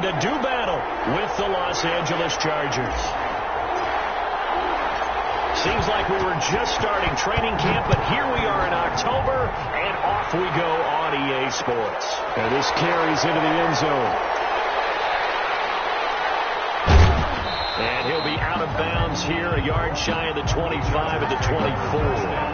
to do battle with the Los Angeles Chargers. Seems like we were just starting training camp, but here we are in October, and off we go on EA Sports. And this carries into the end zone. And he'll be out of bounds here, a yard shy of the 25 at the 24.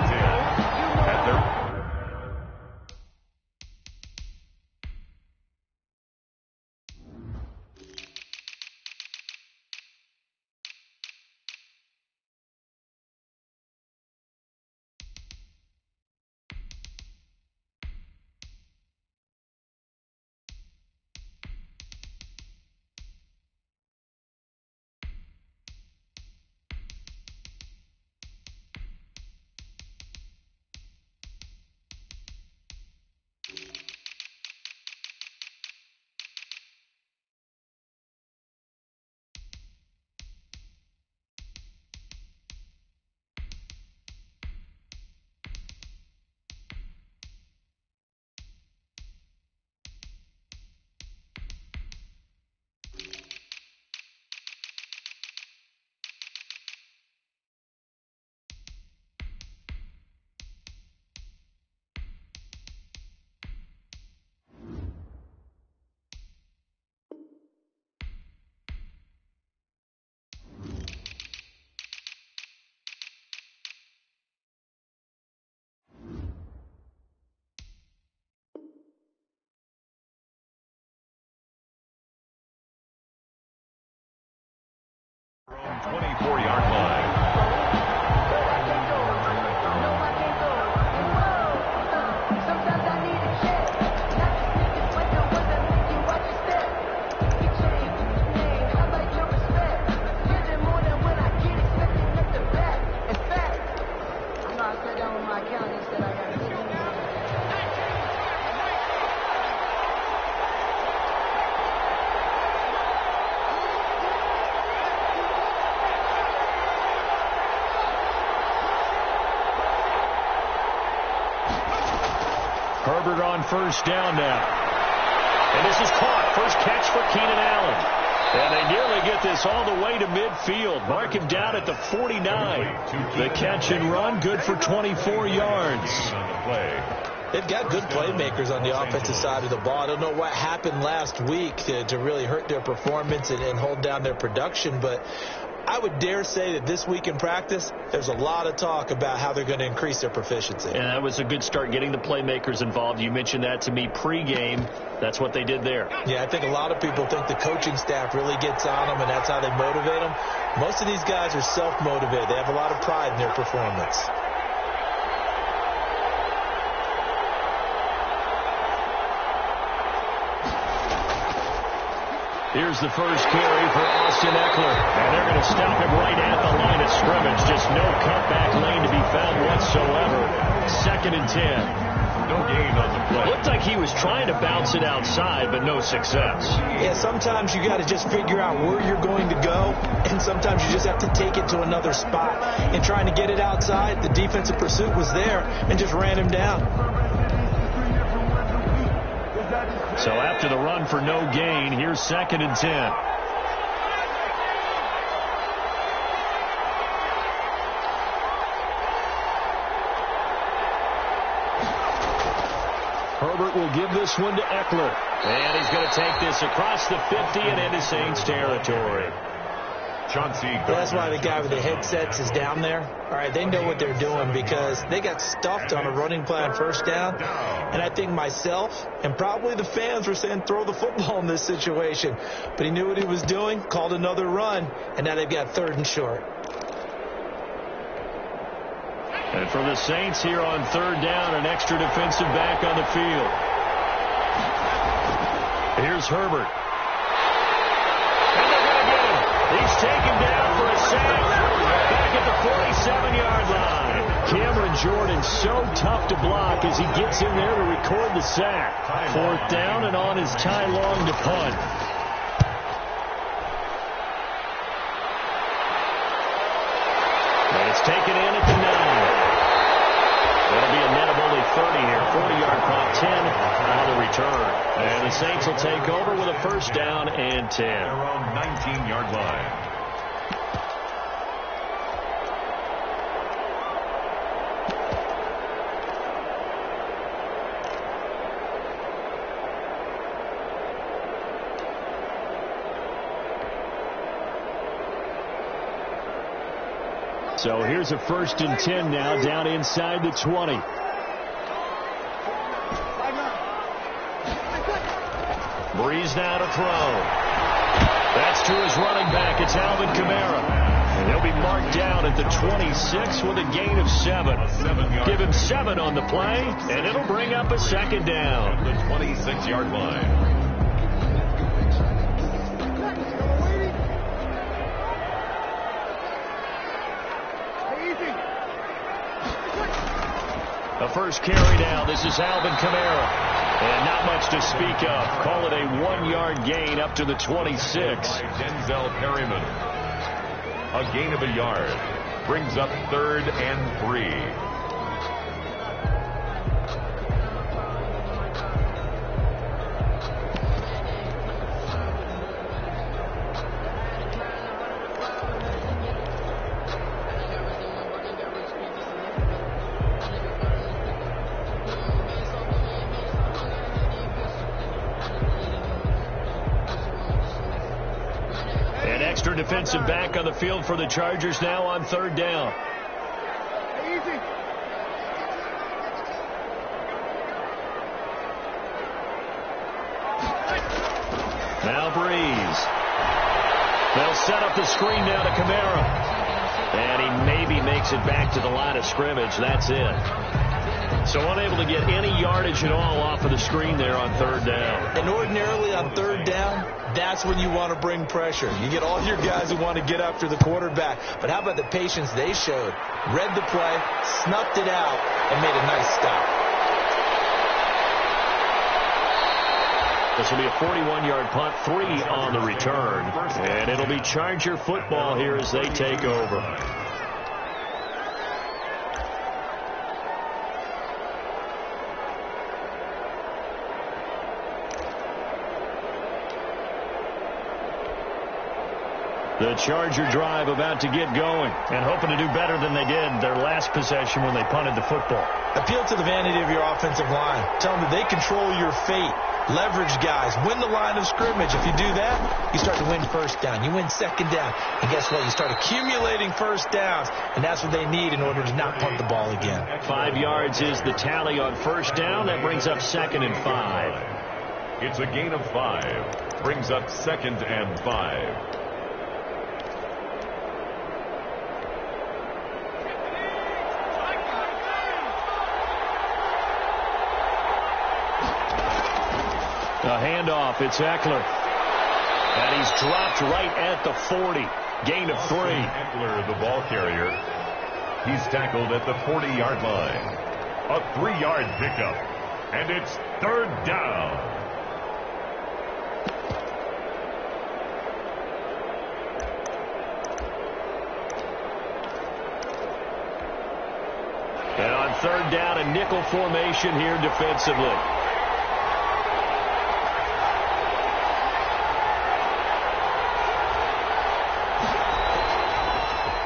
From 24-yard line. Herbert on first down now. And this is caught. First catch for Keenan Allen. And they nearly get this all the way to midfield. Mark him down at the 49. The catch and run, good for 24 yards. They've got good playmakers on the offensive side of the ball. I don't know what happened last week to really hurt their performance and hold down their production, but I would dare say that this week in practice, there's a lot of talk about how they're going to increase their proficiency. And that was a good start, getting the playmakers involved. You mentioned that to me pregame. That's what they did there. Yeah, I think a lot of people think the coaching staff really gets on them, and that's how they motivate them. Most of these guys are self-motivated. They have a lot of pride in their performance. Here's the first carry for Austin Eckler. And they're going to stop him right at the line of scrimmage. Just no cutback lane to be found whatsoever. 2nd and 10. No gain on the play. Looked like he was trying to bounce it outside, but no success. Yeah, sometimes you got to just figure out where you're going to go, and sometimes you just have to take it to another spot. And trying to get it outside, the defensive pursuit was there and just ran him down. So after the run for no gain, here's 2nd and 10. Herbert will give this one to Eckler. And he's going to take this across the 50 and into Saints territory. That's why the guy with the headsets is down there. All right, they know what they're doing because they got stuffed on a running play on first down. And I think myself and probably the fans were saying throw the football in this situation. But he knew what he was doing, called another run, and now they've got 3rd and short. And for the Saints here on 3rd down, an extra defensive back on the field. Here's Herbert. He's taken down for a sack back at the 47-yard line. Cameron Jordan so tough to block as he gets in there to record the sack. 4th down and on his Ty Long to punt. And it's taken in at the 9. That'll be a net of only 30 here. 40-yard punt, 10 on the return. And the Saints will take over with a first down and 10. Their own 19-yard line. So here's a first and 10 now, down inside the 20. Breeze now to throw. That's to his running back. It's Alvin Kamara. And he'll be marked down at the 26 with a gain of 7. Give him 7 on the play, and it'll bring up a second down. The 26-yard line. The first carry now. This is Alvin Kamara. And not much to speak of. Call it a 1-yard gain up to the 26. Denzel Perryman. A gain of a yard. Brings up 3rd and 3. Extra defensive back on the field for the Chargers now on 3rd down. Now Breeze. They'll set up the screen now to Kamara. And he maybe makes it back to the line of scrimmage. That's it. So unable to get any yardage at all off of the screen there on 3rd down. And ordinarily on 3rd down, that's when you want to bring pressure. You get all your guys who want to get after the quarterback. But how about the patience they showed? Read the play, snuffed it out, and made a nice stop. This will be a 41-yard punt, 3 on the return. And it'll be Charger football here as they take over. The Charger drive about to get going and hoping to do better than they did their last possession when they punted the football. Appeal to the vanity of your offensive line. Tell them that they control your fate. Leverage guys. Win the line of scrimmage. If you do that, you start to win first down. You win second down. And guess what? You start accumulating first downs. And that's what they need in order to not punt the ball again. 5 yards is the tally on first down. That brings up 2nd and 5. It's a gain of 5. Brings up 2nd and 5. A handoff. It's Eckler. And he's dropped right at the 40. Gain of 3. Eckler, the ball carrier. He's tackled at the 40-yard line. A 3-yard pickup. And it's 3rd down. And on 3rd down, a nickel formation here defensively.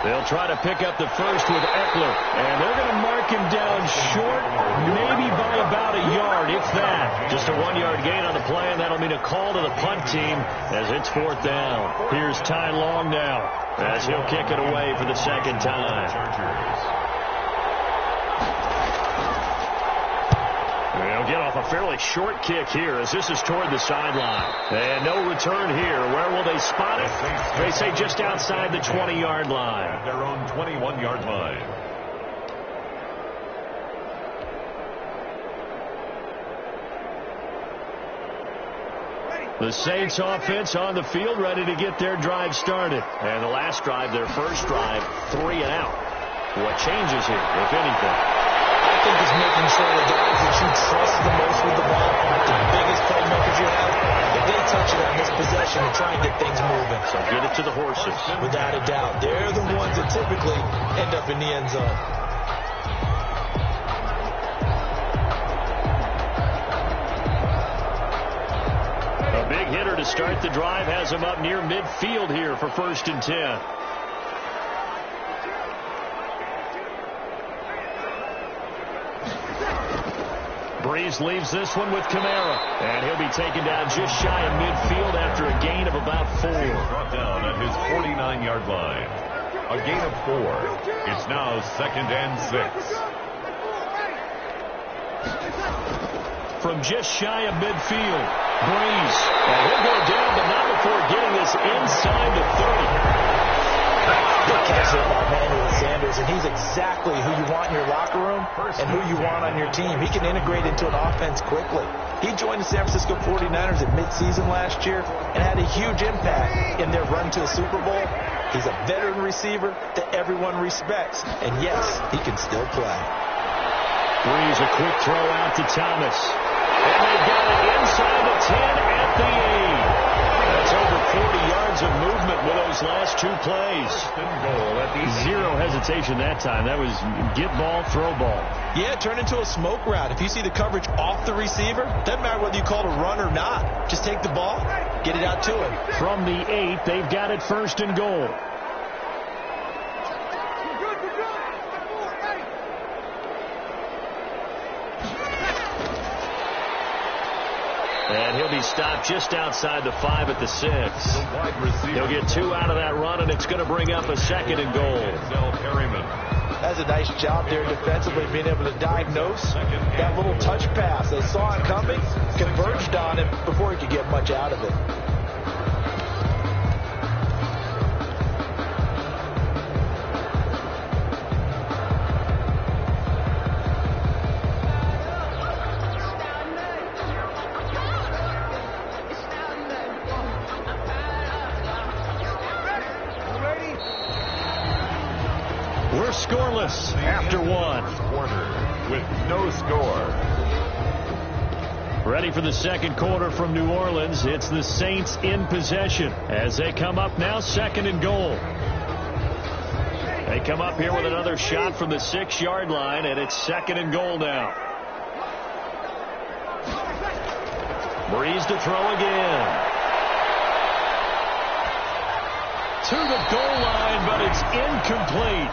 They'll try to pick up the first with Eckler. And they're going to mark him down short, maybe by about a yard, if that. Just a 1-yard gain on the play, and that'll mean a call to the punt team as it's 4th down. Here's Ty Long now as he'll kick it away for the 2nd time. They'll get off a fairly short kick here as this is toward the sideline. And no return here. Where will they spot it? They say just outside the 20-yard line. At their own 21-yard line. The Saints offense on the field ready to get their drive started. And the last drive, their first drive, 3 and out. What changes here, if anything? I think it's making sure the guys that you trust the most with the ball, the biggest playmakers you have, if they touch it on this possession and try and get things moving. So get it to the horses. Without a doubt. They're the ones that typically end up in the end zone. hitter to start the drive has him up near midfield here for 1st and 10. Breeze leaves this one with Kamara, and he'll be taken down just shy of midfield after a gain of about 4. Brought down at his 49-yard line. A gain of 4. It's now 2nd and 6. From just shy of midfield, Breeze. And he'll go down, but not before getting this inside the 30. Good catch there by Emmanuel Sanders, and he's exactly who you want in your locker room and who you want on your team. He can integrate into an offense quickly. He joined the San Francisco 49ers at midseason last year and had a huge impact in their run to the Super Bowl. He's a veteran receiver that everyone respects, and yes, he can still play. Breeze, a quick throw out to Thomas. And they've got it inside the 10 at the 8. That's over 40 yards of movement with those last 2 plays. Zero hesitation that time. That was get ball, throw ball. Yeah, turn into a smoke route. If you see the coverage off the receiver, doesn't matter whether you call it a run or not. Just take the ball, get it out to him. From the 8, they've got it 1st and goal. And he'll be stopped just outside the 5 at the 6. He'll get 2 out of that run, and it's going to bring up a 2nd and goal. That's a nice job there defensively, being able to diagnose that little touch pass. They saw it coming, converged on him before he could get much out of it. We're scoreless after 1. Quarter with no score. Ready for the 2nd quarter from New Orleans. It's the Saints in possession as they come up now 2nd and goal. They come up here with another shot from the 6-yard line, and it's 2nd and goal now. Breeze to throw again. To the goal line, but it's incomplete.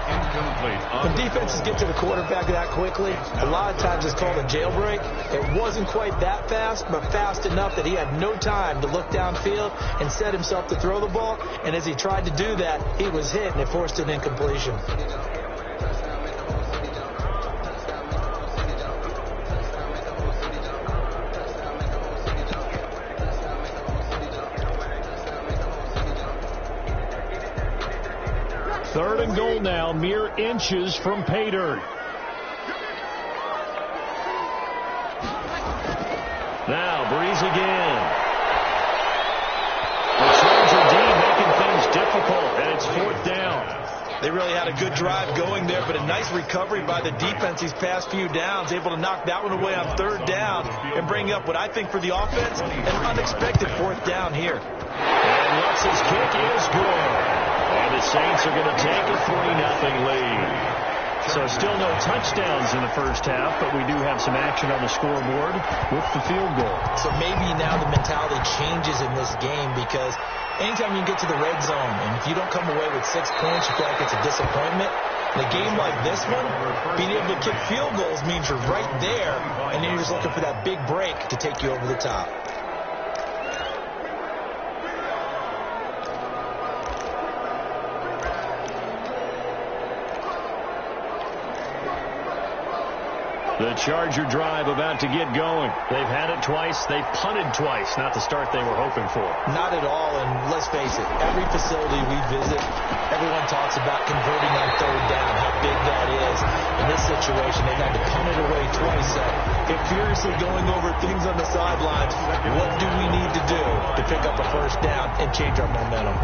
When defenses get to the quarterback that quickly, a lot of times it's called a jailbreak. It wasn't quite that fast, but fast enough that he had no time to look downfield and set himself to throw the ball. And as he tried to do that, he was hit, and it forced an incompletion. Third and goal now, mere inches from pay dirt. Now, Breeze again. The Charger D making things difficult, and it's 4th down. They really had a good drive going there, but a nice recovery by the defense these past few downs, able to knock that one away on 3rd down and bring up what I think for the offense, an unexpected 4th down here. And Lutz's kick is good. And the Saints are going to take a 3-0 lead. So still no touchdowns in the first half, but we do have some action on the scoreboard with the field goal. So maybe now the mentality changes in this game, because anytime you get to the red zone, and if you don't come away with 6 points, you feel like it's a disappointment. In a game like this one, being able to kick field goals means you're right there, and then you're just looking for that big break to take you over the top. The Charger drive about to get going. They've had it twice. They've punted twice. Not the start they were hoping for. Not at all, and let's face it, every facility we visit, everyone talks about converting on 3rd down, how big that is. In this situation, they've had to punt it away twice. So they're furiously going over things on the sidelines. What do we need to do to pick up a 1st down and change our momentum?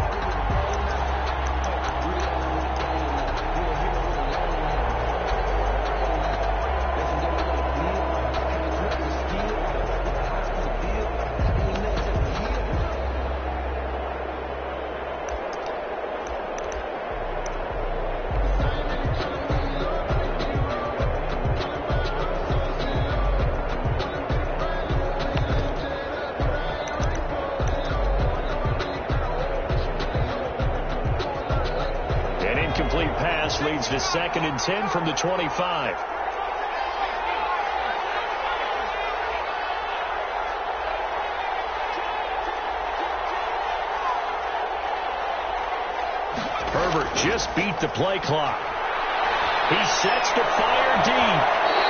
incomplete pass leads to 2nd and 10 from the 25. Herbert just beat the play clock. He sets to fire deep.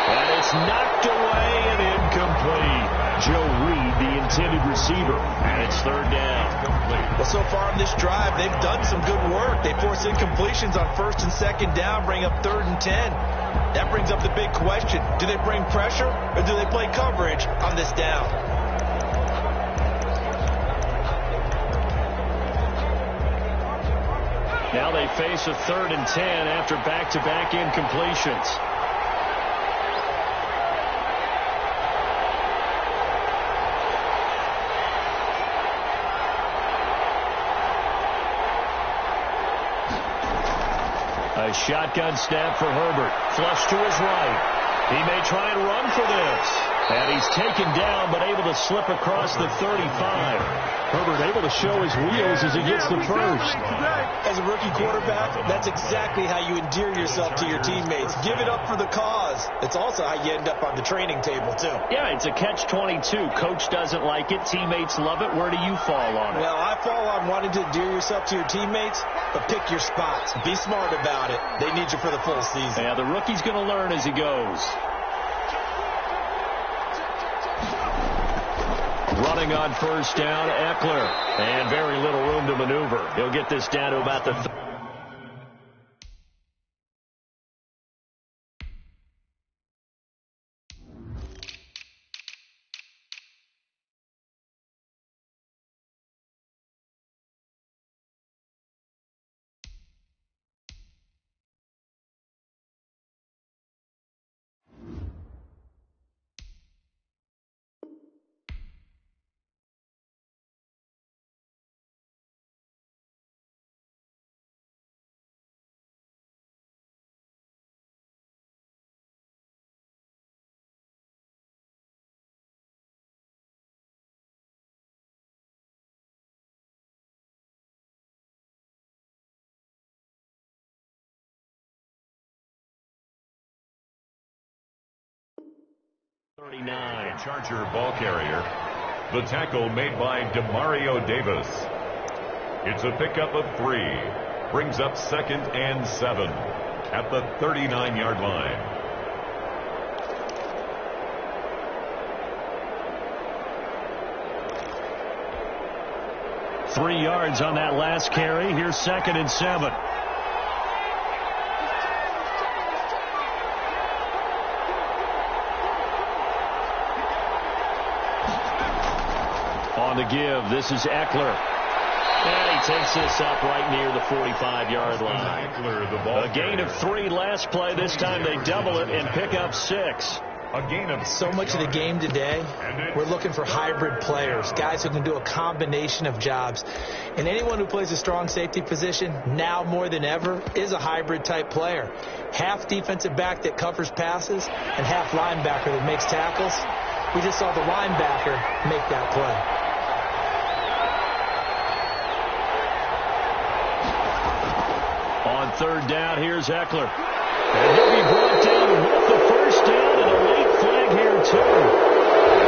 And it's knocked away and incomplete. Joe Reed, the intended receiver. And it's 3rd down. Well, so far in this drive, they've done some good work. They force incompletions on 1st and 2nd down, bring up 3rd and 10. That brings up the big question. Do they bring pressure or do they play coverage on this down? Now they face a 3rd and 10 after back-to-back incompletions. A shotgun snap for Herbert. Flush to his right. He may try and run for this. And he's taken down, but able to slip across the 35. Herbert able to show his wheels as he gets the first. As a rookie quarterback, that's exactly how you endear yourself to your teammates. Give it up for the cause. It's also how you end up on the training table, too. Yeah, it's a catch-22. Coach doesn't like it. Teammates love it. Where do you fall on it? Well, I fall on wanting to endear yourself to your teammates, but pick your spots. Be smart about it. They need you for the full season. Yeah, the rookie's going to learn as he goes. Running on 1st down, Eckler. And very little room to maneuver. He'll get this down to about the 39. Charger ball carrier. The tackle made by Demario Davis. It's a pickup of 3. Brings up 2nd and 7 at the 39-yard line. Three yards on that last carry. Here's 2nd and 7. On the give, this is Eckler. And he takes this up right near the 45-yard line. Eckler, the ball a gain of 3 last play. This time they double it and pick up 6. A gain of so much of the game today, we're looking for hybrid players, guys who can do a combination of jobs. And anyone who plays a strong safety position, now more than ever, is a hybrid type player. Half defensive back that covers passes and half linebacker that makes tackles. We just saw the linebacker make that play. On 3rd down, here's Eckler. And he'll be brought down with the first down and a late flag here, too.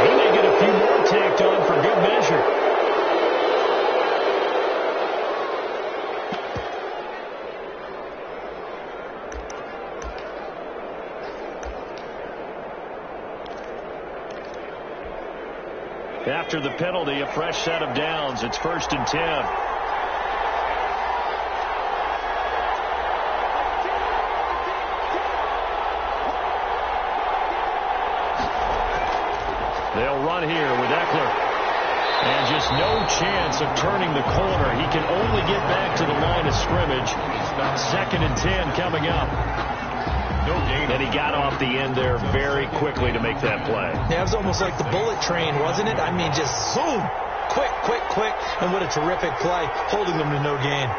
He may get a few more tacked on for good measure. After the penalty, a fresh set of downs. It's 1st and 10. They'll run here with Eckler. And just no chance of turning the corner. He can only get back to the line of scrimmage. 2nd and 10 coming up. No gain. And he got off the end there very quickly to make that play. Yeah, it was almost like the bullet train, wasn't it? I mean, just boom. Quick, quick, quick. And what a terrific play, holding them to no gain.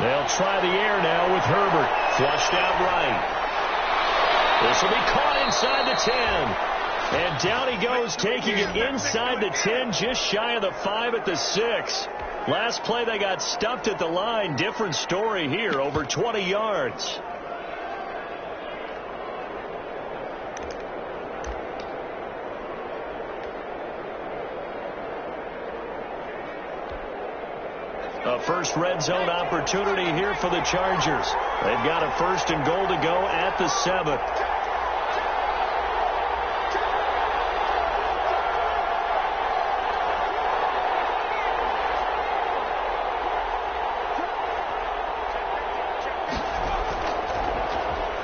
They'll try the air now with Herbert. Flushed out right. This will be caught inside the 10. And down he goes, taking it inside the 10, just shy of the 5 at the 6. Last play, they got stuffed at the line. Different story here, over 20 yards. A first red zone opportunity here for the Chargers. They've got a 1st and goal to go at the 7.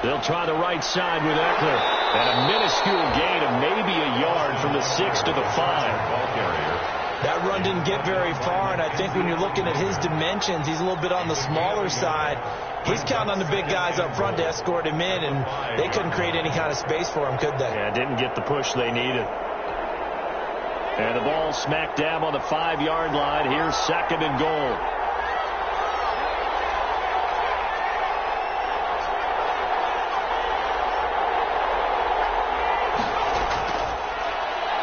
They'll try the right side with Eckler. And a minuscule gain of maybe a yard from the 6 to the 5. Ball carrier. That run didn't get very far, and I think when you're looking at his dimensions, he's a little bit on the smaller side. He's counting on the big guys up front to escort him in, and they couldn't create any kind of space for him, could they? Yeah, didn't get the push they needed. And the ball smack dab on the 5-yard line. Here's 2nd and goal.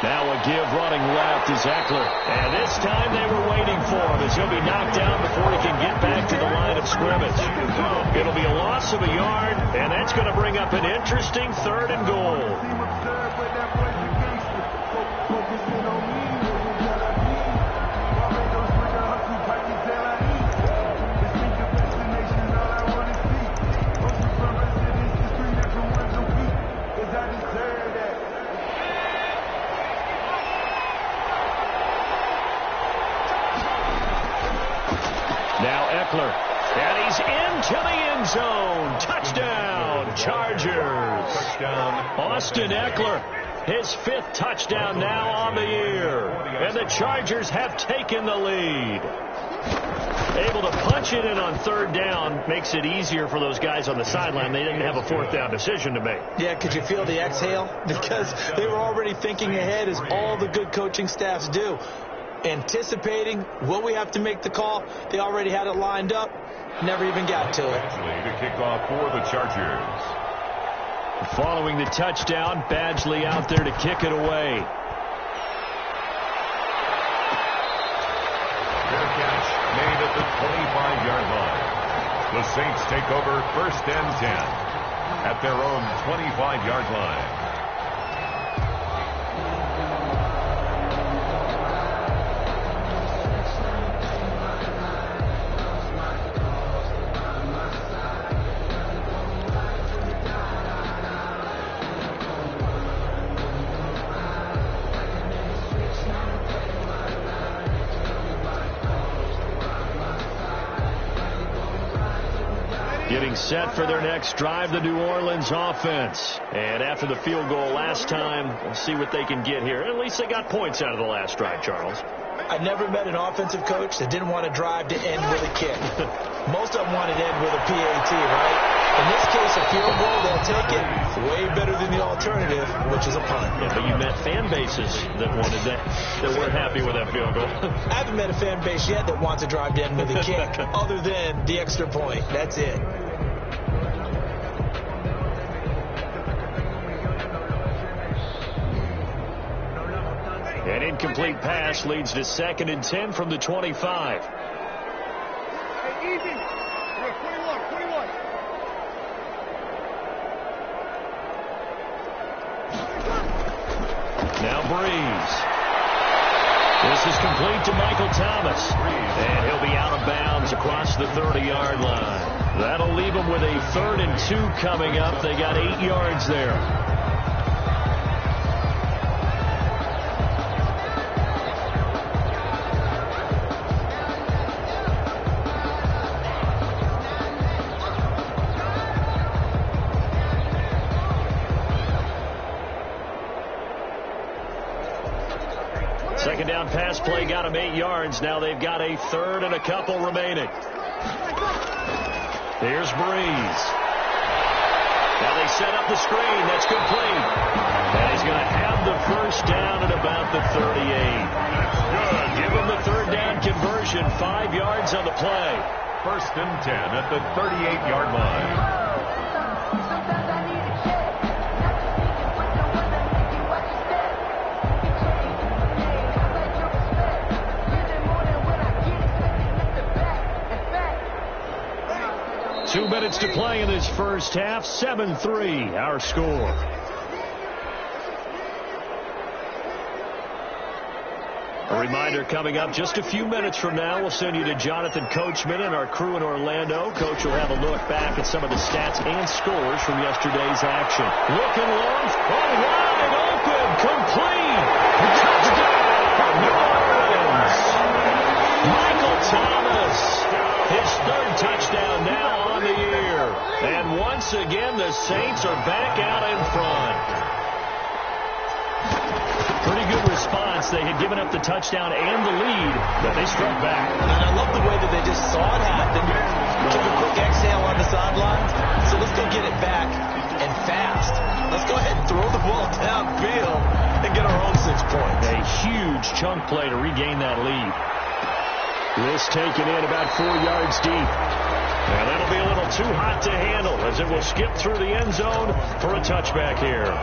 Now a give running left is Eckler. And this time they were waiting for him as he'll be knocked down before he can get back to the line of scrimmage. It'll be a loss of a yard, and that's going to bring up an interesting 3rd and goal. Now Eckler, and he's into the end zone. Touchdown, Chargers. Touchdown. Austin Eckler, his 5th touchdown now on the year. And the Chargers have taken the lead. Able to punch it in on 3rd down makes it easier for those guys on the sideline. They didn't have a 4th down decision to make. Yeah, could you feel the exhale? Because they were already thinking ahead, as all the good coaching staffs do. Anticipating, will we have to make the call? They already had it lined up. Never even got to it. To kick off for the Chargers. Following the touchdown, Badgley out there to kick it away. Fair catch made at the 25-yard line. The Saints take over 1st and 10 at their own 25-yard line. Getting set for their next drive, the New Orleans offense. And after the field goal last time, we'll see what they can get here. At least they got points out of the last drive, Charles. I never met an offensive coach that didn't want to drive to end with a kick. Most of them wanted to end with a PAT, right? In this case, a field goal, they'll take it. Way better than the alternative, which is a punt. Yeah, but you met fan bases that wanted that weren't happy with that field goal. I haven't met a fan base yet that wants to drive to end with a kick, other than the extra point. That's it. An incomplete pass leads to 2nd and 10 from the 25. Now Breeze. This is complete to Michael Thomas. And he'll be out of bounds across the 30-yard line. That'll leave them with a 3rd and 2 coming up. They got 8 yards there. Second down pass play got them 8 yards. Now they've got a 3rd and a couple remaining. Here's Breeze. Now they set up the screen. That's complete. And he's going to have the 1st down at about the 38. Good. Give him the 3rd down conversion. 5 yards on the play. 1st and 10 at the 38-yard line. 2 minutes to play in this first half. 7-3, our score. A reminder coming up just a few minutes from now. We'll send you to Jonathan Coachman and our crew in Orlando. Coach will have a look back at some of the stats and scores from yesterday's action. Looking long. Oh, wide open. Complete. Touchdown. New Orleans. Michael Thomas. His third touchdown now on the year. And once again, the Saints are back out in front. Pretty good response. They had given up the touchdown and the lead, but they struck back. And I love the way that they just saw it happen. Took a quick exhale on the sidelines. So let's go get it back and fast. Let's go ahead and throw the ball downfield and get our own 6 points. A huge chunk play to regain that lead. This taken in about 4 yards deep. And that'll be a little too hot to handle as it will skip through the end zone for a touchback here.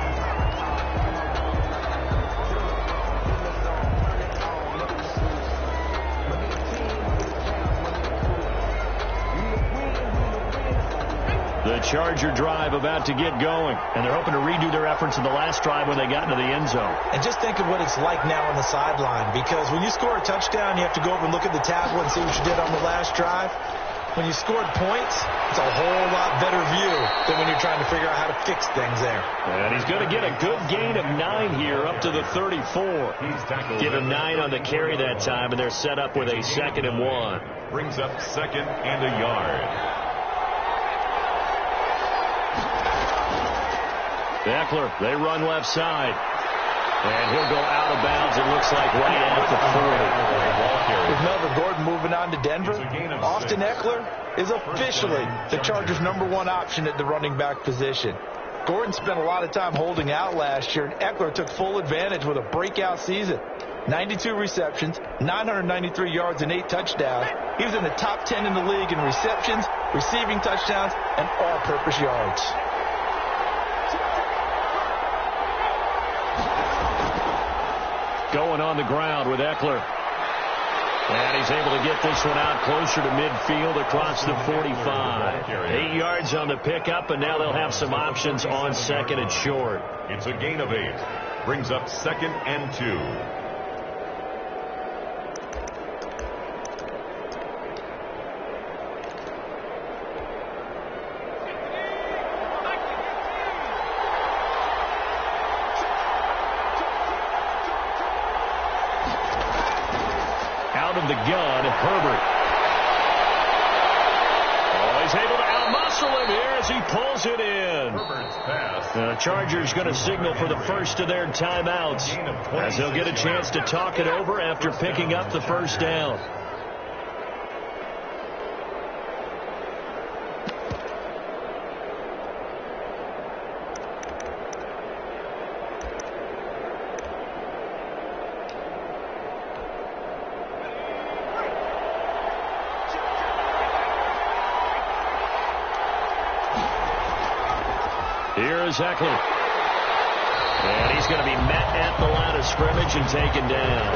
The Charger drive about to get going, and they're hoping to redo their efforts in the last drive when they got into the end zone. And just think of what it's like now on the sideline, because when you score a touchdown, you have to go over and look at the tablet and see what you did on the last drive. When you scored points, it's a whole lot better view than when you're trying to figure out how to fix things there. And he's going to get a good gain of 9 here up to the 34. Give him 9 on the carry that time, and they're set up with a 2nd and 1. Brings up 2nd and a yard. Eckler, they run left side. And he'll go out of bounds, it looks like, right at the 40. With Melvin Gordon moving on to Denver, Austin Eckler is officially the Chargers' #1 option at the running back position. Gordon spent a lot of time holding out last year, and Eckler took full advantage with a breakout season. 92 receptions, 993 yards, and 8 touchdowns. He was in the top 10 in the league in receptions, receiving touchdowns, and all-purpose yards. Going on the ground with Eckler. And he's able to get this one out closer to midfield across the 45. 8 yards on the pickup, and now they'll have some options on 2nd and short. It's a gain of 8. Brings up 2nd and 2. The gun, Herbert. Oh, he's able to outmuscle him here as he pulls it in. Herbert's pass. The Chargers going to signal for the first of their timeouts as they'll get a chance to talk it over after picking up the first down. Here is Eckler. And he's going to be met at the line of scrimmage and taken down.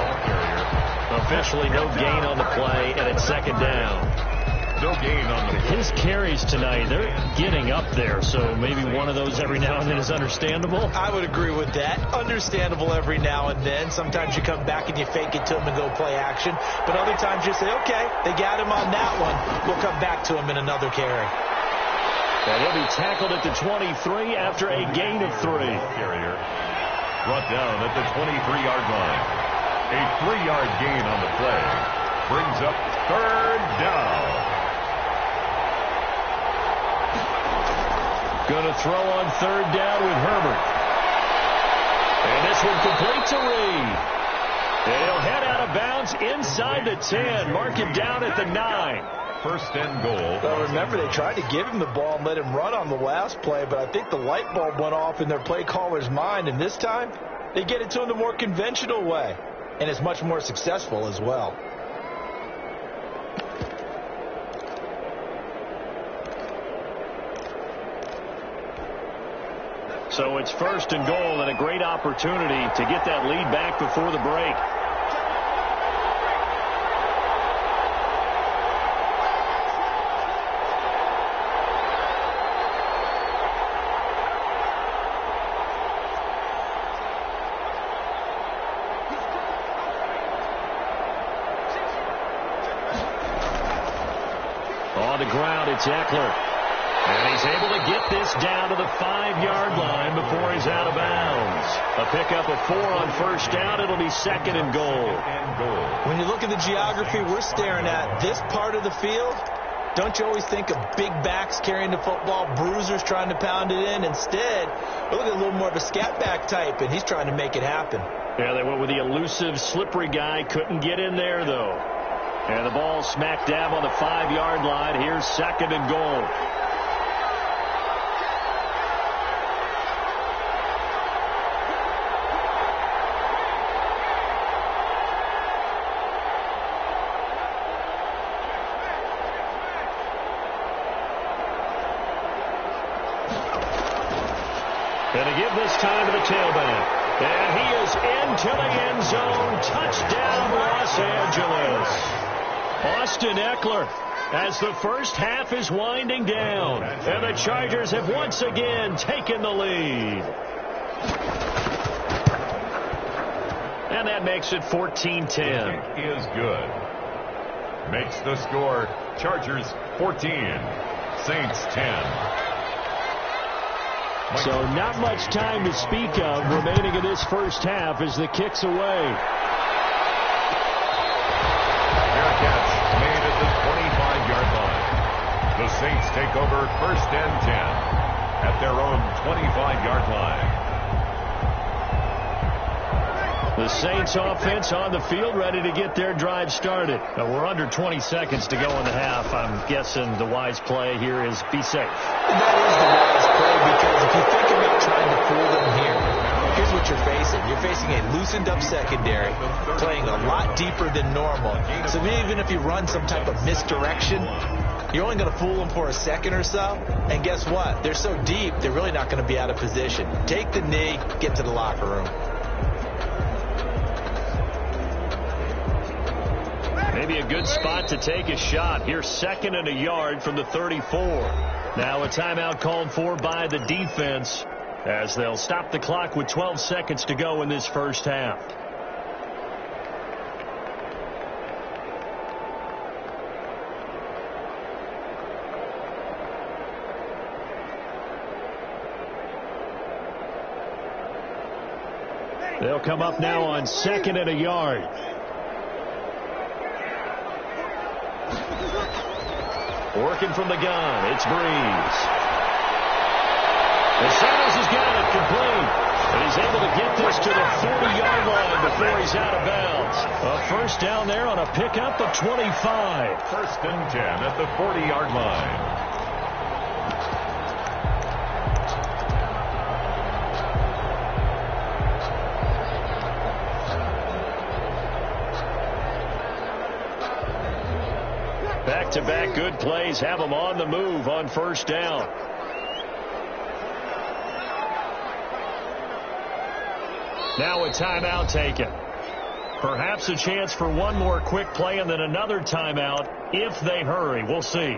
Officially no gain on the play, and it's 2nd down. No gain on the play. His carries tonight, they're getting up there, so maybe one of those every now and then is understandable. I would agree with that. Understandable every now and then. Sometimes you come back and you fake it to him and go play action. But other times you say, okay, they got him on that one. We'll come back to him in another carry. And he'll be tackled at the 23 after a gain of 3. Carrier brought down at the 23-yard line. A 3-yard gain on the play. Brings up 3rd down. Going to throw on 3rd down with Herbert. And this one complete to Reed. And he'll head out of bounds inside the 10. Mark it down at the 9. 1st and goal. Well, remember, they tried to give him the ball and let him run on the last play, but I think the light bulb went off in their play caller's mind, and this time they get it to him the more conventional way, and it's much more successful as well. So it's 1st and goal and a great opportunity to get that lead back before the break. ground. It's Eckler. And he's able to get this down to the 5-yard line before he's out of bounds. A pickup of 4 on first down. It'll be 2nd and goal. When you look at the geography we're staring at, this part of the field, don't you always think of big backs carrying the football, bruisers trying to pound it in? Instead, look at a little more of a scat back type, and he's trying to make it happen. Yeah, they went with the elusive, slippery guy. Couldn't get in there, though. And the ball smack dab on the 5-yard line. Here's 2nd and goal. And to give this time to the tailback. And he is into the end zone. Touchdown, Los Angeles. Austin Eckler, as the first half is winding down. And the Chargers have once again taken the lead. And that makes it 14-10. Kick is good. Makes the score Chargers 14, Saints 10. So not much time to speak of remaining in this first half as the kick's away. Fair catch made at the 25-yard line. The Saints take over 1st and 10 at their own 25-yard line. The Saints offense on the field ready to get their drive started. We're under 20 seconds to go in the half. I'm guessing the wise play here is be safe. That is the wise play, because if you think about trying to fool them here, here's what you're facing. You're facing a loosened up secondary, playing a lot deeper than normal. So even if you run some type of misdirection, you're only going to fool them for a second or so. And guess what? They're so deep, they're really not going to be out of position. Take the knee, get to the locker room. Maybe a good spot to take a shot. Here's 2nd and a yard from the 34. Now a timeout called for by the defense as they'll stop the clock with 12 seconds to go in this first half. They'll come up now on 2nd and a yard. Working from the gun, it's Breeze. And Sanders has got it complete. And he's able to get this to the 40-yard line before he's out of bounds. A first down there on a pickup of 25. 1st and 10 at the 40-yard line. Back-to-back good plays have them on the move on first down. Now a timeout taken. Perhaps a chance for one more quick play and then another timeout if they hurry. We'll see.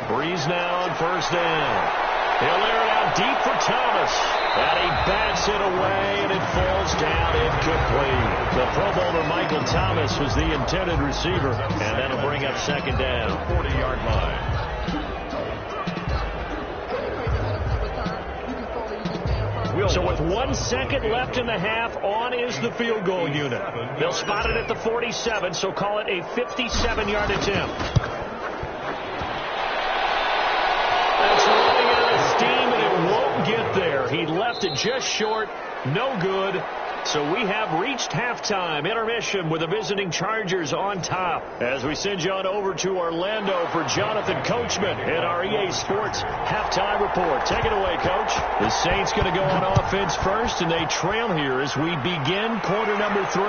Breeze now on first down. He'll air it out deep for Thomas. And he bats it away, and it falls down incomplete. The Pro Bowler Michael Thomas was the intended receiver. And that'll bring up 2nd down. 40-yard line. So with 1 second left in the half, on is the field goal unit. They'll spot it at the 47, so call it a 57-yard attempt. That's running out of steam, and it won't get there. He left it just short. No good. So we have reached halftime. Intermission with the visiting Chargers on top. As we send you on over to Orlando for Jonathan Coachman in our EA Sports halftime report. Take it away, Coach. The Saints going to go on offense first, and they trail here as we begin quarter number 3.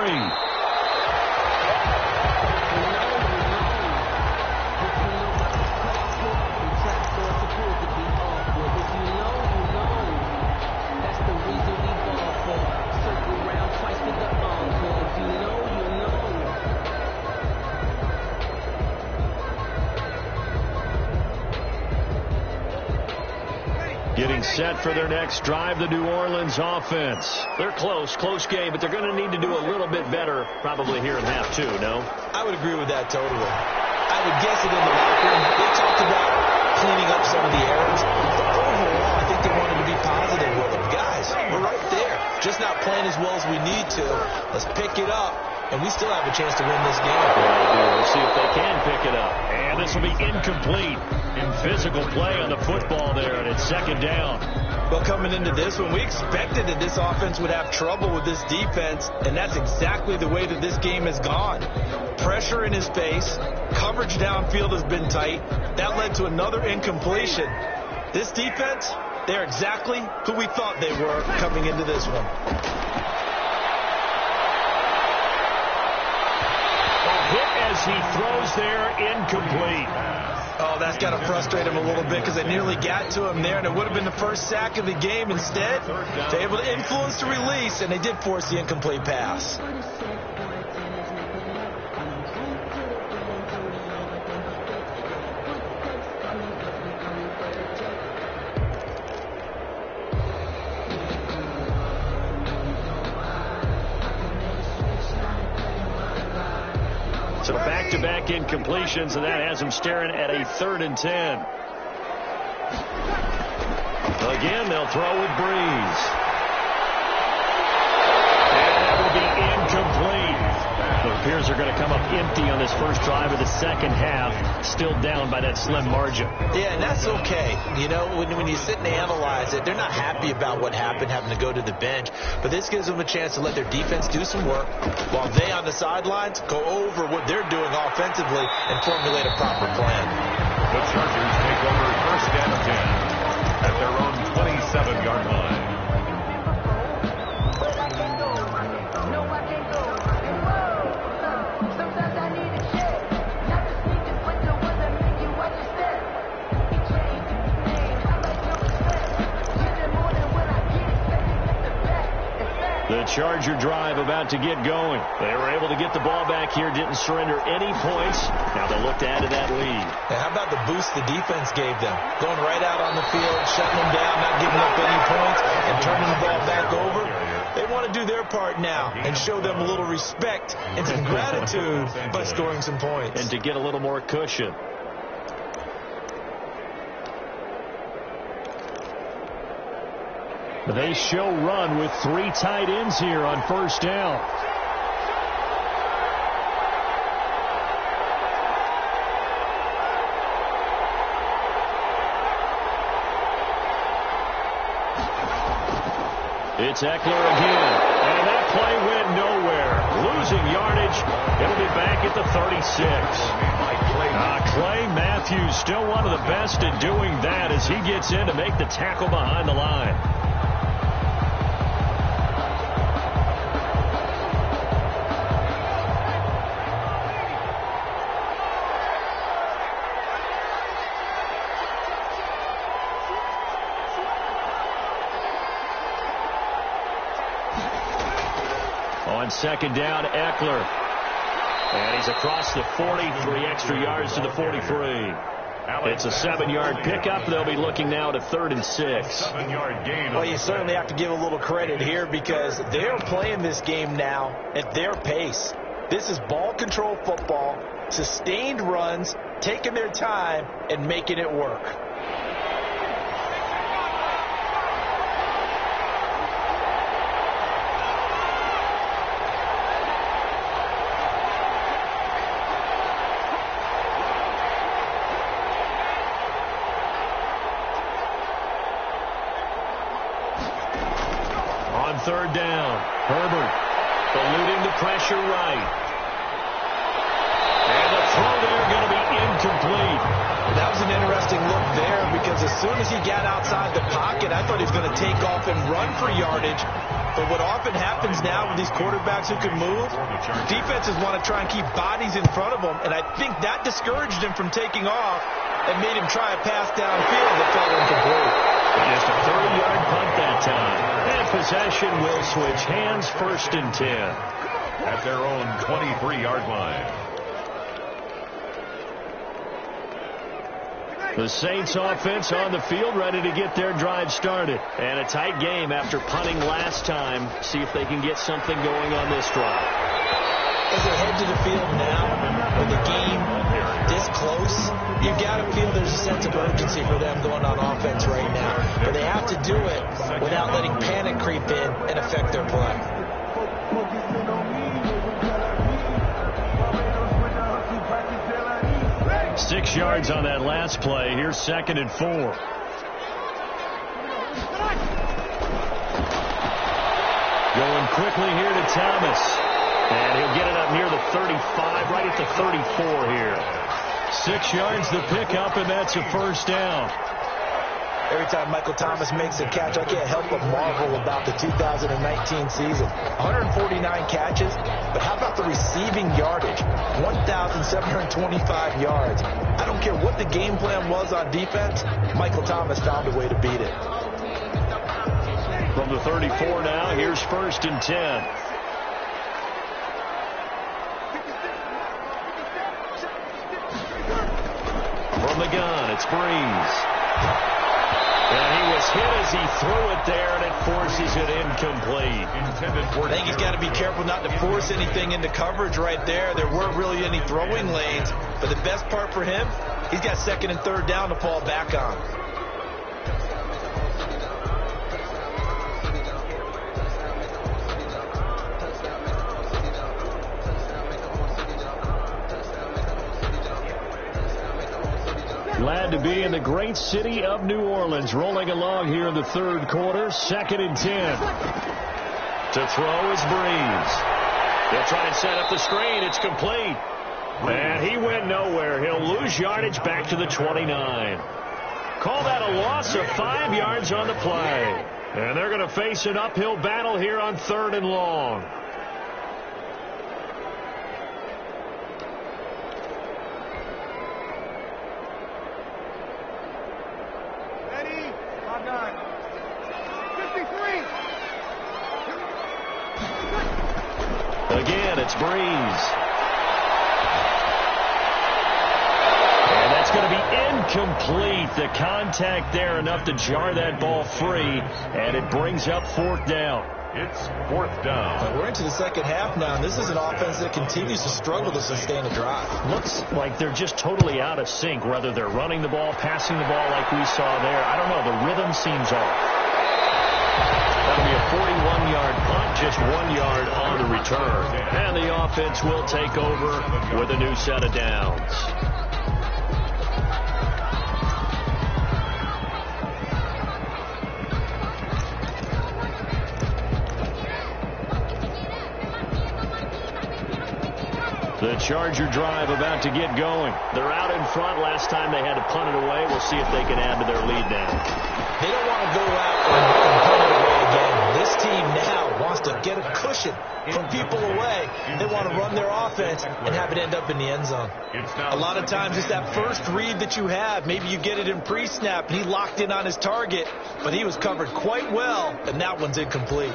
Getting set for their next drive, the New Orleans offense. They're close game, but they're going to need to do a little bit better probably here in half two, no? I would agree with that totally. I would guess it in the locker room. They talked about cleaning up some of the errors. But overall, I think they wanted to be positive with them. Guys, we're right there. Just not playing as well as we need to. Let's pick it up, and we still have a chance to win this game. We'll see if they can pick it up. And this will be incomplete in physical play on the football there, and it's second down. Well, coming into this one, we expected that this offense would have trouble with this defense, and that's exactly the way that this game has gone. Pressure in his face, coverage downfield has been tight. That led to another incompletion. This defense, they're exactly who we thought they were coming into this one. Hit as he throws there, incomplete. Oh, that's got to frustrate him a little bit because they nearly got to him there, and it would have been the first sack of the game. Instead, they're able to influence the release, and they did force the incomplete pass. So back-to-back incompletions, and that has him staring at a 3rd and 10. Again, they'll throw with Breeze. And that will be incomplete. It appears they're going to come up empty on this first drive of the second half, still down by that slim margin. Yeah, and that's okay. You know, when you sit and analyze it, they're not happy about what happened, having to go to the bench. But this gives them a chance to let their defense do some work while they on the sidelines go over what they're doing offensively and formulate a proper plan. The Chargers take over first down and 10 at their own 27-yard line. The Charger drive about to get going. They were able to get the ball back here, didn't surrender any points. Now they'll look to add to that lead. And how about the boost the defense gave them? Going right out on the field, shutting them down, not giving up any points, and turning the ball back over. They want to do their part now and show them a little respect and some gratitude by scoring some points. And to get a little more cushion. They show run with 3 tight ends here on first down. It's Eckler again. And that play went nowhere. Losing yardage. It'll be back at the 36. Clay Matthews still one of the best at doing that as he gets in to make the tackle behind the line. On second down, Eckler. And he's across the 40, 3 extra yards to the 43. It's a 7-yard pickup. They'll be looking now at a 3rd and 6. 7-yard gain. Well, you certainly have to give a little credit here because they're playing this game now at their pace. This is ball control football, sustained runs, taking their time, and making it work. Third down. Herbert eluding the pressure right. And the throw there going to be incomplete. That was an interesting look there because as soon as he got outside the pocket, I thought he was going to take off and run for yardage. But what often happens now with these quarterbacks who can move, defenses want to try and keep bodies in front of them, and I think that discouraged him from taking off and made him try a pass downfield that fell incomplete. Just a 30-yard punt that time. And possession will switch hands, 1st and 10. At their own 23-yard line. The Saints offense on the field, ready to get their drive started. And a tight game after punting last time. See if they can get something going on this drive. As they head to the field now, with the game this close, you've got to feel there's a sense of urgency for them going on offense right now. But they have to do it without letting panic creep in and affect their play. 6 yards on that last play. Here's 2nd and 4. Going quickly here to Thomas. And he'll get it up near the 35, right at the 34 here. 6 yards the pickup, and that's a first down. Every time Michael Thomas makes a catch, I can't help but marvel about the 2019 season. 149 catches, but how about the receiving yardage? 1,725 yards. I don't care what the game plan was on defense, Michael Thomas found a way to beat it. From the 34 now, here's 1st and 10. From the gun, it's Breeze. And he was hit as he threw it there, and it forces it incomplete. I think he's got to be careful not to force anything into coverage right there. There weren't really any throwing lanes, but the best part for him, he's got 2nd and 3rd down to fall back on. Glad to be in the great city of New Orleans. Rolling along here in the 3rd quarter. 2nd and 10. To throw is Breeze. They'll try and set up the screen. It's complete. And he went nowhere. He'll lose yardage back to the 29. Call that a loss of 5 yards on the play. And they're going to face an uphill battle here on 3rd and long. Again, it's Breeze. And that's going to be incomplete. The contact there enough to jar that ball free, and it brings up 4th down. It's 4th down. We're into the 2nd half now, and this is an offense that continues to struggle to sustain a drive. Looks like they're just totally out of sync, whether they're running the ball, passing the ball like we saw there. I don't know. The rhythm seems off. That'll be a 41-yard punt, just 1 yard on the return. And the offense will take over with a new set of downs. The Charger drive about to get going. They're out in front. Last time they had to punt it away. We'll see if they can add to their lead now. They don't want to go out and punt it away again. This team now wants to get a cushion from people away. They want to run their offense and have it end up in the end zone. A lot of times it's that first read that you have. Maybe you get it in pre-snap and he locked in on his target, but he was covered quite well, and that one's incomplete.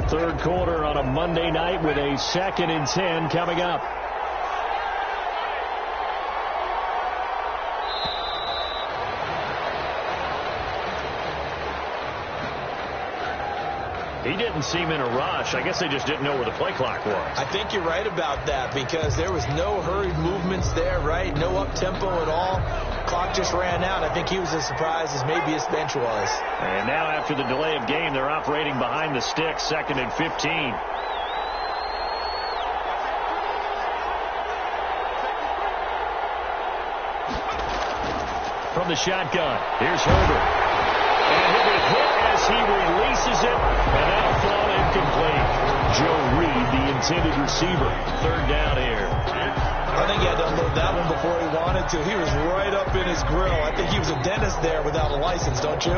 Third quarter on a Monday night with a 2nd and 10 coming up. He didn't seem in a rush. I guess they just didn't know where the play clock was. I think you're right about that because there was no hurried movements there, right? No up-tempo at all. Clock just ran out. I think he was as surprised as maybe his bench was. And now after the delay of game, they're operating behind the stick, 2nd and 15. From the shotgun, here's Herbert. And he'll be hit as he releases it, and that'll fall incomplete. Joe Reed, the intended receiver. 3rd down here. I think he had to unload that one before he wanted wanted to. He was right up in his grill. I think he was a dentist there without a license, don't you?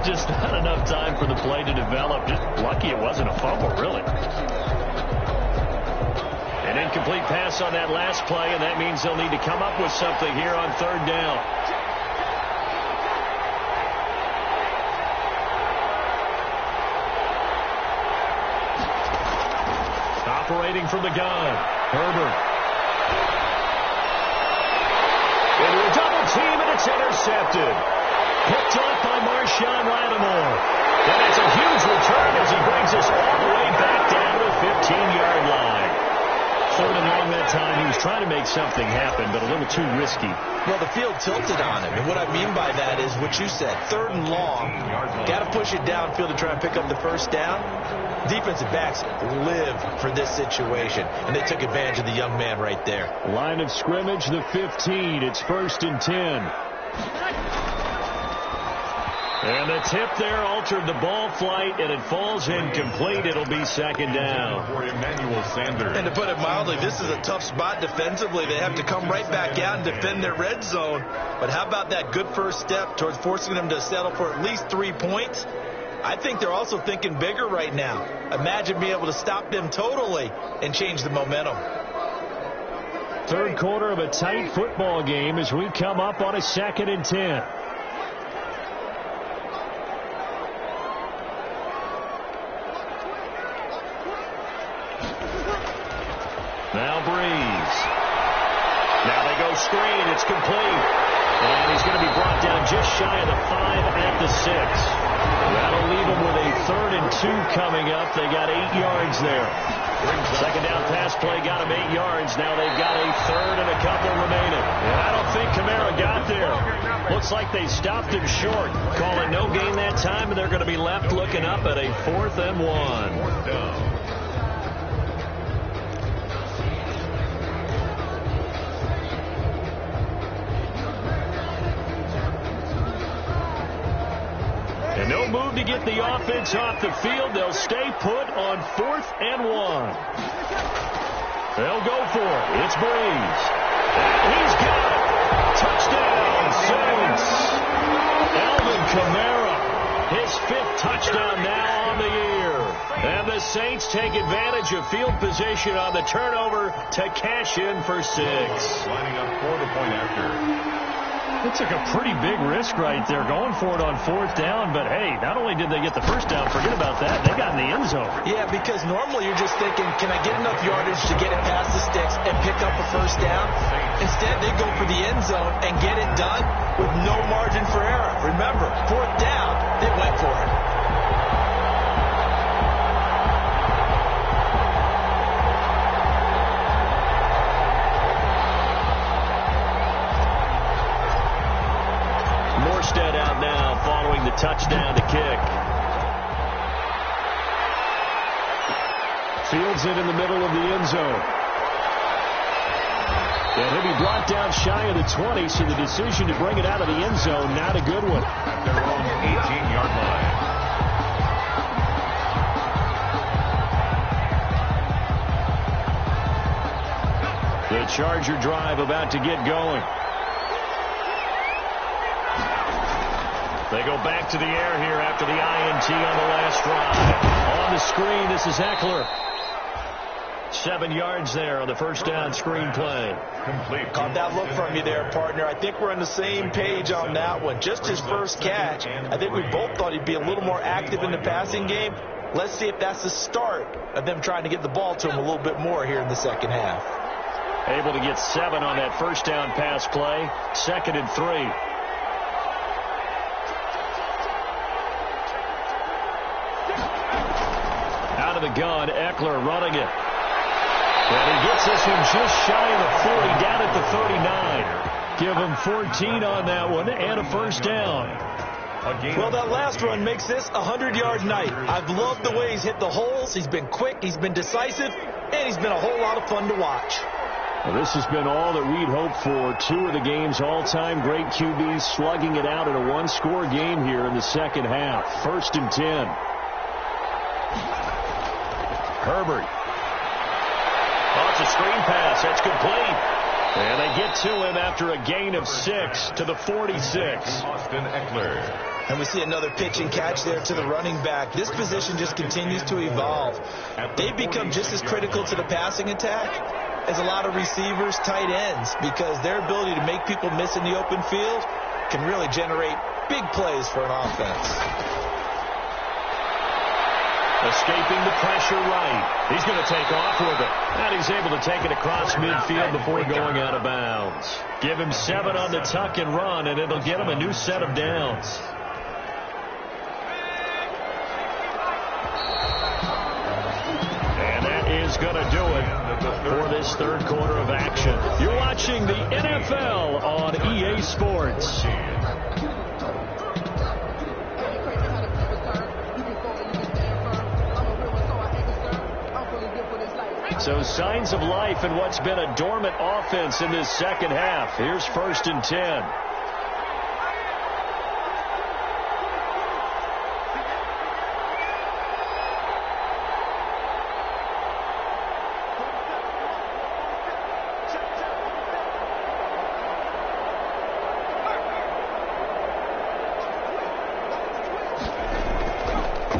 Just not enough time for the play to develop. Just lucky it wasn't a fumble, really. An incomplete pass on that last play, and that means they'll need to come up with something here on third down. Operating from the gun, Herbert. Into a double team, and it's intercepted. Picked off by Marshawn Lattimore. And it's a huge return as he brings us all the way back down to the 15-yard line. Third and long that time. He was trying to make something happen, but a little too risky. Well, the field tilted on him, and what I mean by that is what you said. Third and long, got to push it downfield to try and pick up the first down. Defensive backs live for this situation, and they took advantage of the young man right there. Line of scrimmage, the 15. It's 1st and 10. And the tip there altered the ball flight, and it falls incomplete. It'll be 2nd down. For Emmanuel Sanders. And to put it mildly, this is a tough spot defensively. They have to come right back out and defend their red zone. But how about that good first step towards forcing them to settle for at least 3 points? I think they're also thinking bigger right now. Imagine being able to stop them totally and change the momentum. Third quarter of a tight football game as we come up on a 2nd and 10. Now Breeze. Now they go screen. It's complete. And he's going to be brought down just shy of the 5 at the 6. That'll leave them with a 3rd and 2 coming up. They got 8 yards there. Second down pass play got them 8 yards. Now they've got a 3rd and a couple remaining. And I don't think Kamara got there. Looks like they stopped him short. Call it no gain that time, and they're going to be left looking up at a 4th and 1. 4th down. And no move to get the offense off the field. They'll stay put on 4th and 1. They'll go for it. It's Breeze. And he's got it. Touchdown, Saints. Alvin Kamara, his 5th touchdown now on the year. And the Saints take advantage of field position on the turnover to cash in for 6. Lining up for the point after. It took a pretty big risk right there going for it on 4th down, but hey, not only did they get the first down, forget about that, they got in the end zone. Yeah, because normally you're just thinking, can I get enough yardage to get it past the sticks and pick up a first down? Instead, they go for the end zone and get it done with no margin for error. Remember, 4th down, they went for it. Out now following the touchdown to kick. Fields it in the middle of the end zone. And he'll be brought down shy of the 20, so the decision to bring it out of the end zone, not a good one. At their own 18-yard line. The Charger drive about to get going. They go back to the air here after the INT on the last drive. On the screen, this is Eckler. 7 yards there on the first down screen play. Complete. Caught that look from you there, partner. I think we're on the same page on that one. Just his first catch. I think we both thought he'd be a little more active in the passing game. Let's see if that's the start of them trying to get the ball to him a little bit more here in the second half. Able to get 7 on that first down pass play. 2nd and 3. Out of the gun, Eckler running it. And he gets this one just shy of the 40, down at the 39. Give him 14 on that one and a first down. Well, that last run makes this a 100-yard night. I've loved the way he's hit the holes. He's been quick, he's been decisive, and he's been a whole lot of fun to watch. Well, this has been all that we'd hoped for. 2 of the game's all-time great QBs slugging it out in a one-score game here in the second half. 1st and 10. Herbert. Oh, it's a screen pass. That's complete. And they get to him after a gain of 6 to the 46. Austin Eckler. And we see another pitch and catch there to the running back. This position just continues to evolve. They've become just as critical to the passing attack as a lot of receivers, tight ends, because their ability to make people miss in the open field can really generate big plays for an offense. Escaping the pressure right. He's going to take off with it. And he's able to take it across midfield before going out of bounds. Give him 7 on the tuck and run, and it'll get him a new set of downs. And that is going to do it for this third quarter of action. You're watching the NFL on EA Sports. So signs of life in what's been a dormant offense in this second half. Here's 1st and 10.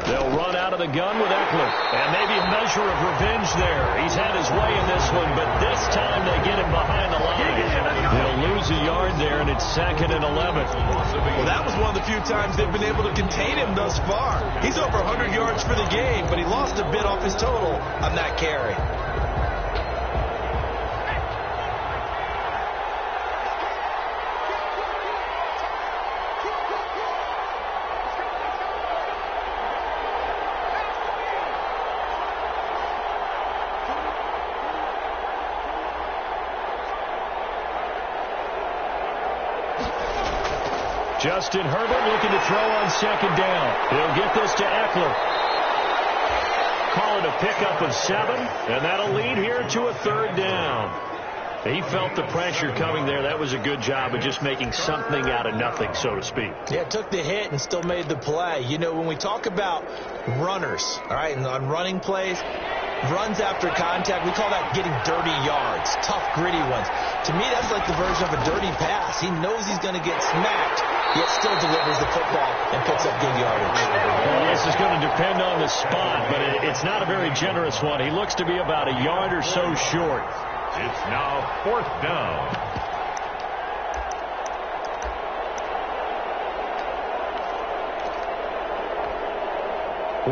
They'll run out of the gun with Eckler. And maybe a measure of revenge there. He's had his way in this one, but this time they get him behind the line. They'll lose a yard there, and it's 2nd and 11. Well, that was one of the few times they've been able to contain him thus far. He's over 100 yards for the game, but he lost a bit off his total on that carry. Justin Herbert looking to throw on 2nd down. He'll get this to Eckler. Call it a pickup of 7, and that'll lead here to a 3rd down. He felt the pressure coming there. That was a good job of just making something out of nothing, so to speak. Yeah, took the hit and still made the play. You know, when we talk about runners, all right, and on running plays, runs after contact, we call that getting dirty yards, tough, gritty ones. To me, that's like the version of a dirty pass. He knows he's going to get smacked, yet still delivers the football and picks up good yardage. Well, this is going to depend on the spot, but it's not a very generous one. He looks to be about a yard or so short. It's now 4th down.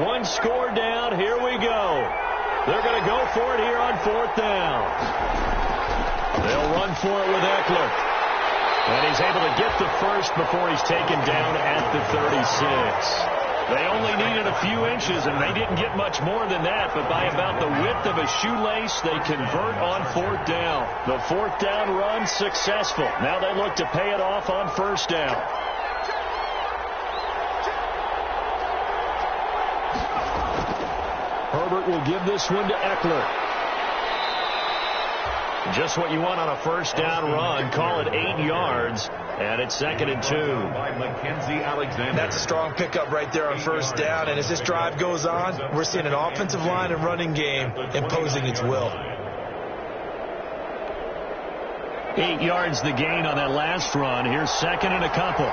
One score down. Here we go. They're going to go for it here on 4th down. They'll run for it with Eckler. And he's able to get the first before he's taken down at the 36. They only needed a few inches, and they didn't get much more than that. But by about the width of a shoelace, they convert on 4th down. The 4th down run successful. Now they look to pay it off on 1st down. Herbert will give this one to Eckler. Just what you want on a 1st down run. Call it 8 yards. And it's 2nd and 2. By Mackenzie Alexander. That's a strong pickup right there on 1st down. And as this drive goes on, we're seeing an offensive line and running game imposing its will. 8 yards the gain on that last run. Here's 2nd and a couple.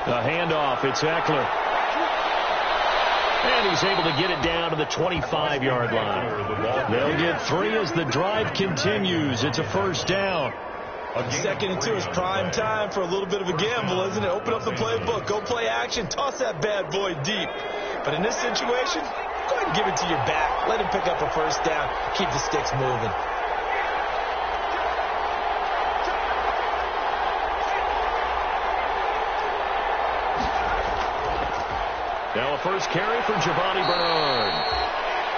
A handoff. It's Eckler. And he's able to get it down to the 25-yard line. They'll get 3 as the drive continues. It's a 1st down. 2nd and 2 is prime time for a little bit of a gamble, isn't it? Open up the playbook. Go play action. Toss that bad boy deep. But in this situation, go ahead and give it to your back. Let him pick up a 1st down. Keep the sticks moving. Now a first carry for Giovanni Bernard.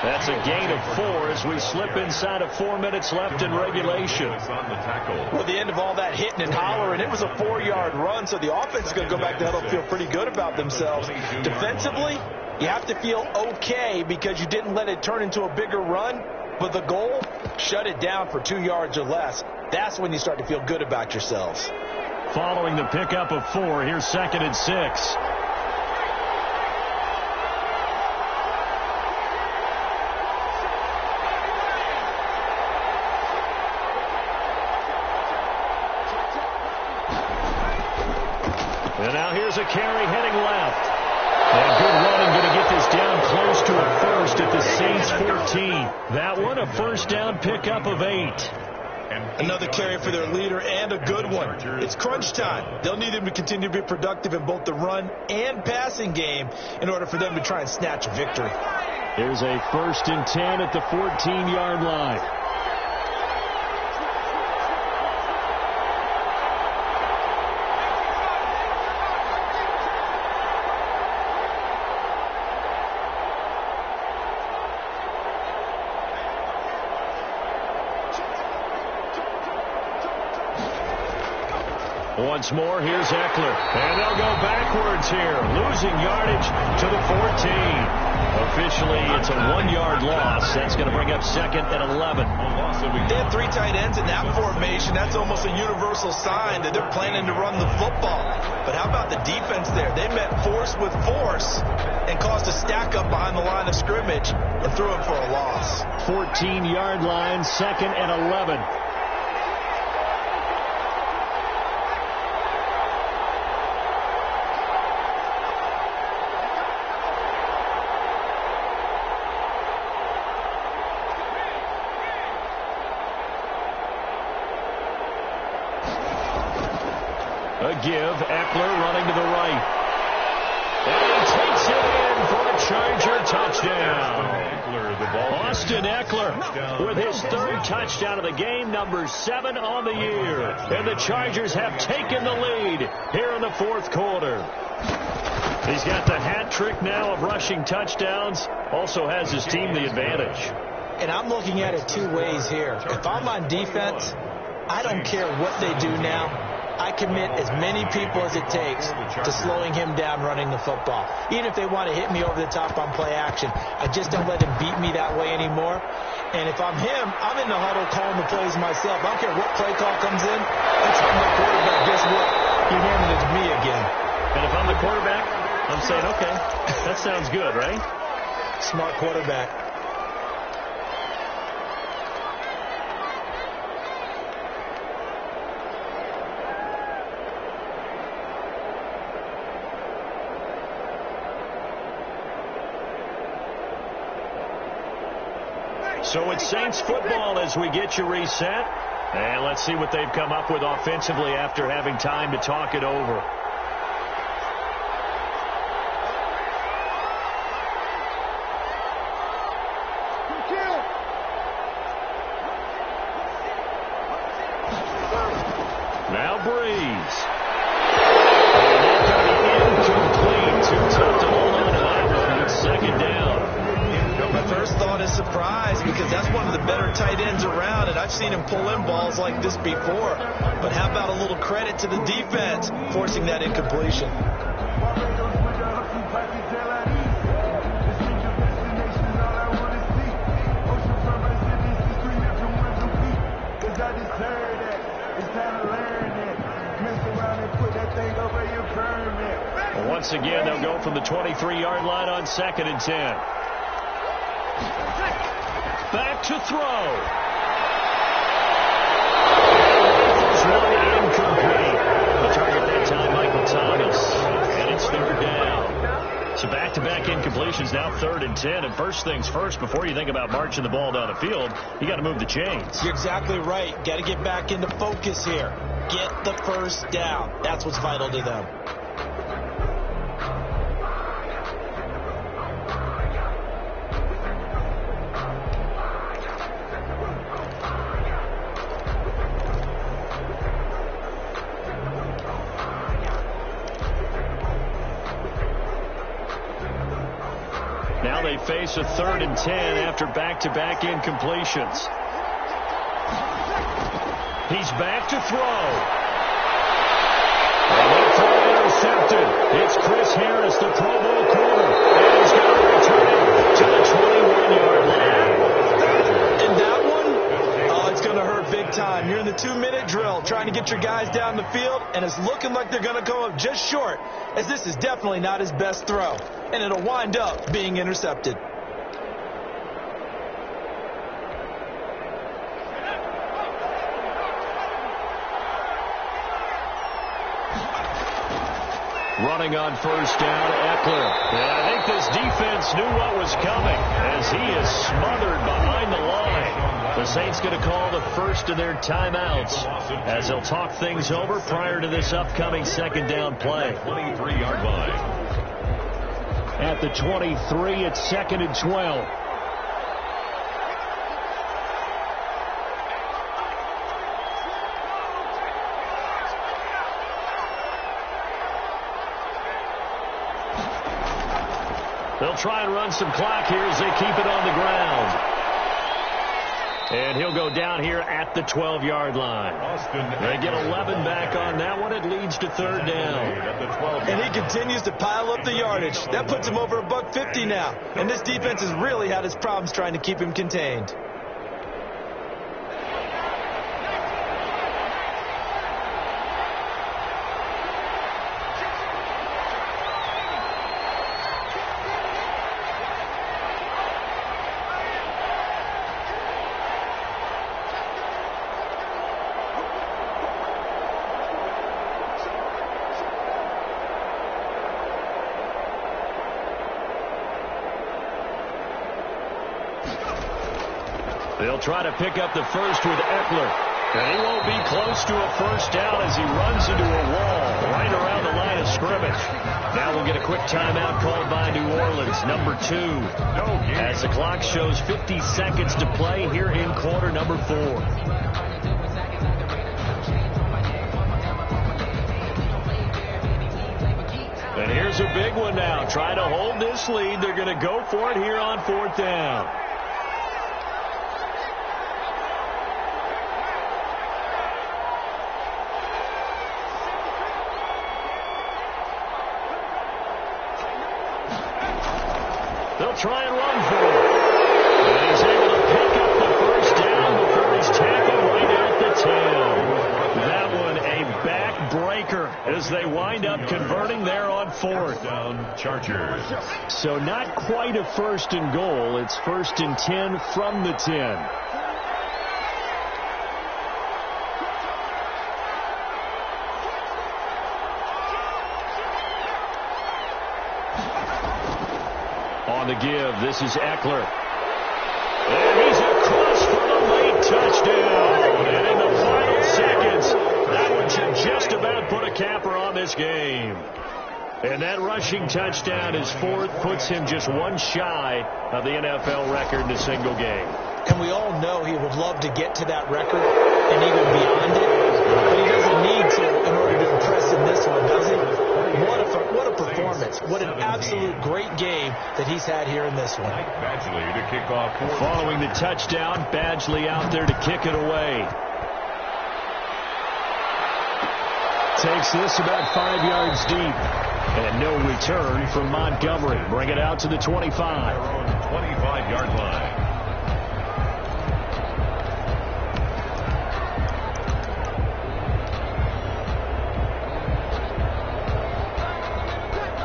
That's a gain of 4 as we slip inside of 4 minutes left in regulation. Well, the end of all that hitting and hollering, it was a 4-yard run, so the offense is going to go back to huddle and feel pretty good about themselves. Defensively, you have to feel okay because you didn't let it turn into a bigger run, but the goal, shut it down for 2 yards or less. That's when you start to feel good about yourselves. following the pickup of 4. Here's 2nd and 6. And now here's a carry heading left. And good running, going to get this down close to a first at the Saints 14. That one, a first down pickup of 8. Another carry for their leader and a good one. It's crunch time. They'll need him to continue to be productive in both the run and passing game in order for them to try and snatch a victory. Here's a 1st and 10 at the 14-yard line. Once more, here's Eckler. And they'll go backwards here, losing yardage to the 14. Officially, it's a 1-yard loss. That's going to bring up 2nd and 11. They have 3 tight ends in that formation. That's almost a universal sign that they're planning to run the football. But how about the defense there? They met force with force and caused a stack up behind the line of scrimmage and threw him for a loss. 14-yard line, 2nd and 11. A give, Eckler running to the right. And he takes it in for a Charger touchdown. Austin Eckler with his 3rd touchdown of the game, number 7 on the year. And the Chargers have taken the lead here in the 4th quarter. He's got the hat trick now of rushing touchdowns. Also has his team the advantage. And I'm looking at it 2 ways here. If I'm on defense, I don't care what they do now. I commit as many people as it takes to slowing him down running the football. Even if they want to hit me over the top on play action, I just don't let him beat me that way anymore. And if I'm him, I'm in the huddle calling the plays myself. I don't care what play call comes in. That's I'm the quarterback. Guess what? You're handing it to me again. And if I'm the quarterback, I'm saying, okay, that sounds good, right? Smart quarterback. So it's Saints football as we get you reset. And let's see what they've come up with offensively after having time to talk it over. Now Breeze. And that's going to be incomplete. Too tough to hold on to that one. It's 2nd down. My first thought is surprise because that's one of the better tight ends around, and I've seen him pull in balls like this before. But how about a little credit to the defense forcing that incompletion? Once again, they'll go from the 23-yard line on 2nd and 10. Back to throw. First one incomplete. The target that time, Michael Thomas. And it's 3rd down. So back-to-back incompletions, now 3rd and 10. And first things first, before you think about marching the ball down the field, you got to move the chains. You're exactly right. Got to get back into focus here. Get the first down. That's what's vital to them. Now they face a 3rd and 10 after back-to-back incompletions. He's back to throw. And that throw intercepted. It's Chris Harris, the Pro Bowl corner. And he's going to return it to the 21-yard line. And that one, oh, it's going to hurt big time. You're in the 2-minute drill, trying to get your guys down the field, and it's looking like they're going to come up just short, as this is definitely not his best throw, and it'll wind up being intercepted. Running on first down, Eckler. And I think this defense knew what was coming as he is smothered behind the line. The Saints going to call the first of their timeouts as they'll talk things over prior to this upcoming second down play. 23-yard line. At the 23, it's 2nd and 12. They'll try and run some clock here as they keep it on the ground. And he'll go down here at the 12-yard line. They get 11 back on that one. It leads to 3rd down. And he continues to pile up the yardage. That puts him over $150 now. And this defense has really had its problems trying to keep him contained. They'll try to pick up the first with Eckler. And he won't be close to a first down as he runs into a wall right around the line of scrimmage. Now we'll get a quick timeout called by New Orleans, number 2. As the clock shows 50 seconds to play here in quarter number 4. And here's a big one now. Try to hold this lead. They're going to go for it here on 4th down. They'll try and run for it. And he's able to pick up the first down before he's tackled right at the 10. That one a backbreaker as they wind up converting there on 4th down, Chargers. So not quite a 1st and goal. It's 1st and 10 from the 10. On the give, this is Eckler. And he's across for the late touchdown. And in the final seconds, that one should just about put a capper on this game. And that rushing touchdown is 4th, puts him just one shy of the NFL record in a single game. And we all know he would love to get to that record and even beyond it. But he doesn't need to in order to impress in this one, does he? What a performance. What an absolute great game that he's had here in this one. Badgley to kick off. Following the touchdown, Badgley out there to kick it away. Takes this about 5 yards deep. And no return from Montgomery. Bring it out to the 25. 25-yard line.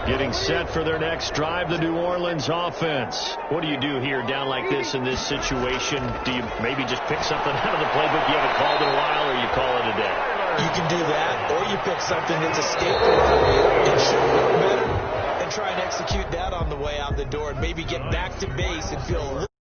Getting set for their next drive, the New Orleans offense. What do you do here down like this in this situation? Do you maybe just pick something out of the playbook you haven't called in a while, or you call it a day? You can do that, or you pick something that's a staple for you and should work better and try and execute that on the way out the door and maybe get back to base and feel a little